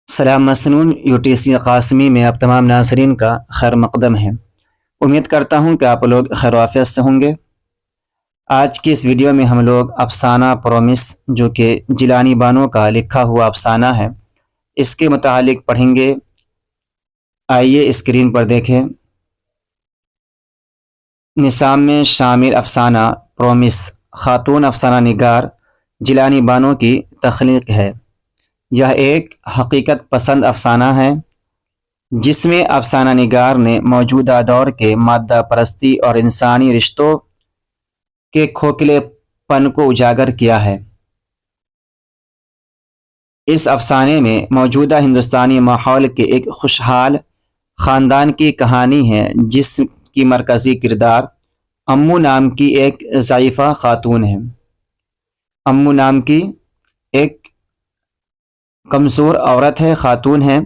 سلام مسنون UTC قاسمی میں آپ تمام ناظرین کا خیر مقدم ہے۔ امید کرتا ہوں کہ آپ لوگ خیر و عافیت سے ہوں گے۔ آج کی اس ویڈیو میں ہم لوگ افسانہ پرومس جو کہ جیلانی بانو کا لکھا ہوا افسانہ ہے اس کے متعلق پڑھیں گے۔ آئیے اسکرین پر دیکھیں۔ نصاب میں شامل افسانہ پرومس خاتون افسانہ نگار جیلانی بانو کی تخلیق ہے۔ یہ ایک حقیقت پسند افسانہ ہے جس میں افسانہ نگار نے موجودہ دور کے مادہ پرستی اور انسانی رشتوں کے کھوکھلے پن کو اجاگر کیا ہے۔ اس افسانے میں موجودہ ہندوستانی ماحول کے ایک خوشحال خاندان کی کہانی ہے جس کی مرکزی کردار امو نام کی ایک ضعیفہ خاتون ہے۔ امو نام کی ایک کمزور عورت ہے، خاتون ہے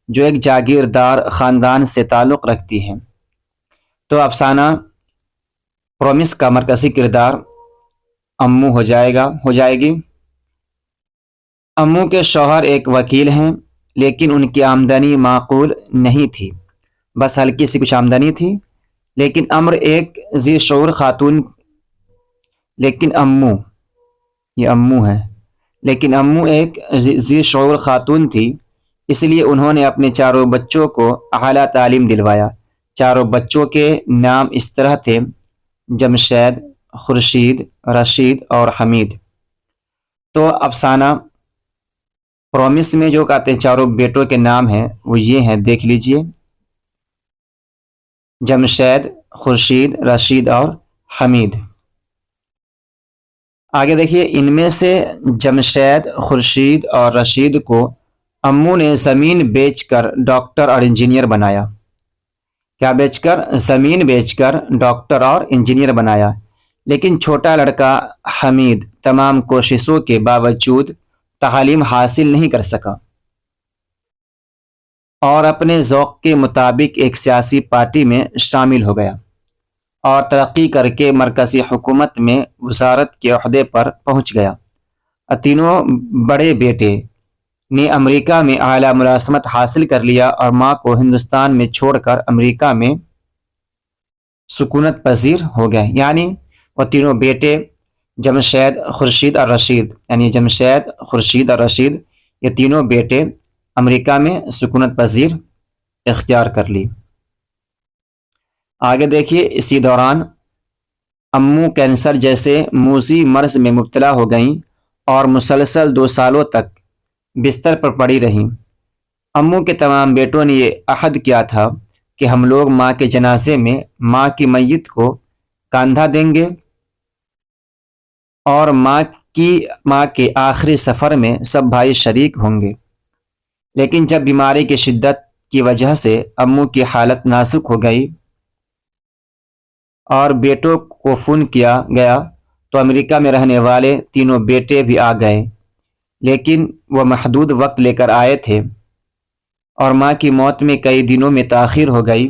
جو ایک جاگیردار خاندان سے تعلق رکھتی ہے۔ تو افسانہ پرومس کا مرکزی کردار امو ہو جائے گی۔ امو کے شوہر ایک وکیل ہیں لیکن ان کی آمدنی معقول نہیں تھی، بس ہلکی سی کچھ آمدنی تھی۔ لیکن امر ایک ذی شعور خاتون لیکن امو ایک ذی شعور خاتون تھی، اس لیے انہوں نے اپنے چاروں بچوں کو اعلیٰ تعلیم دلوایا۔ چاروں بچوں کے نام اس طرح تھے: جمشید، خورشید، رشید اور حمید۔ تو افسانہ پرومس میں جو کہتے ہیں چاروں بیٹوں کے نام ہیں وہ یہ ہیں، دیکھ لیجئے: جمشید، خورشید، رشید اور حمید۔ آگے دیکھیے، ان میں سے جمشید، خورشید اور رشید کو امو نے زمین بیچ کر ڈاکٹر اور انجینئر بنایا۔ کیا بیچ کر؟ زمین بیچ کر ڈاکٹر اور انجینئر بنایا۔ لیکن چھوٹا لڑکا حمید تمام کوششوں کے باوجود تعلیم حاصل نہیں کر سکا اور اپنے ذوق کے مطابق ایک سیاسی پارٹی میں شامل ہو گیا اور ترقی کر کے مرکزی حکومت میں وزارت کے عہدے پر پہنچ گیا۔ تینوں بڑے بیٹے نے امریکہ میں اعلیٰ ملازمت حاصل کر لیا اور ماں کو ہندوستان میں چھوڑ کر امریکہ میں سکونت پذیر ہو گئے۔ یعنی وہ تینوں بیٹے جمشید، خورشید اور رشید، یہ تینوں بیٹے امریکہ میں سکونت پذیر اختیار کر لی۔ آگے دیکھیے، اسی دوران امو کینسر جیسے موذی مرض میں مبتلا ہو گئیں اور مسلسل 2 سالوں تک بستر پر پڑی رہیں۔ امو کے تمام بیٹوں نے یہ عہد کیا تھا کہ ہم لوگ ماں کے جنازے میں ماں کی میت کو کاندھا دیں گے اور ماں کے آخری سفر میں سب بھائی شریک ہوں گے۔ لیکن جب بیماری کی شدت کی وجہ سے امو کی حالت نازک ہو گئی اور بیٹوں کو فون کیا گیا تو امریکہ میں رہنے والے تینوں بیٹے بھی آ گئے، لیکن وہ محدود وقت لے کر آئے تھے اور ماں کی موت میں کئی دنوں میں تاخیر ہو گئی،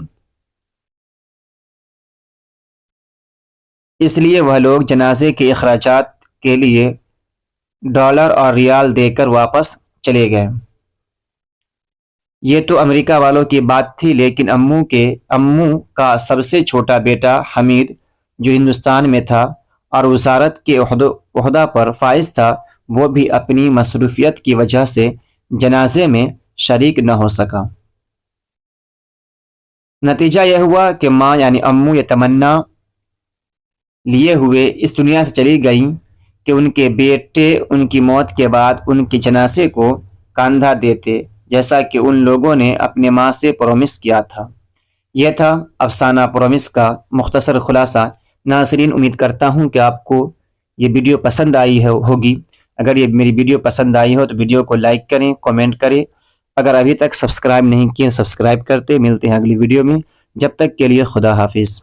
اس لیے وہ لوگ جنازے کے اخراجات کے لیے ڈالر اور ریال دے کر واپس چلے گئے۔ یہ تو امریکہ والوں کی بات تھی، لیکن امو کا سب سے چھوٹا بیٹا حمید جو ہندوستان میں تھا اور وزارت کے عہدہ پر فائز تھا، وہ بھی اپنی مصروفیت کی وجہ سے جنازے میں شریک نہ ہو سکا۔ نتیجہ یہ ہوا کہ ماں یعنی امو یہ تمنا لیے ہوئے اس دنیا سے چلی گئیں کہ ان کے بیٹے ان کی موت کے بعد ان کے جنازے کو کاندھا دیتے، جیسا کہ ان لوگوں نے اپنے ماں سے پرومس کیا تھا۔ یہ تھا افسانہ پرومس کا مختصر خلاصہ۔ ناظرین، امید کرتا ہوں کہ آپ کو یہ ویڈیو پسند آئی ہوگی۔ اگر یہ میری ویڈیو پسند آئی ہو تو ویڈیو کو لائک کریں، کامنٹ کریں۔ اگر ابھی تک سبسکرائب نہیں کیے سبسکرائب کرتے۔ ملتے ہیں اگلی ویڈیو میں، جب تک کے لیے خدا حافظ۔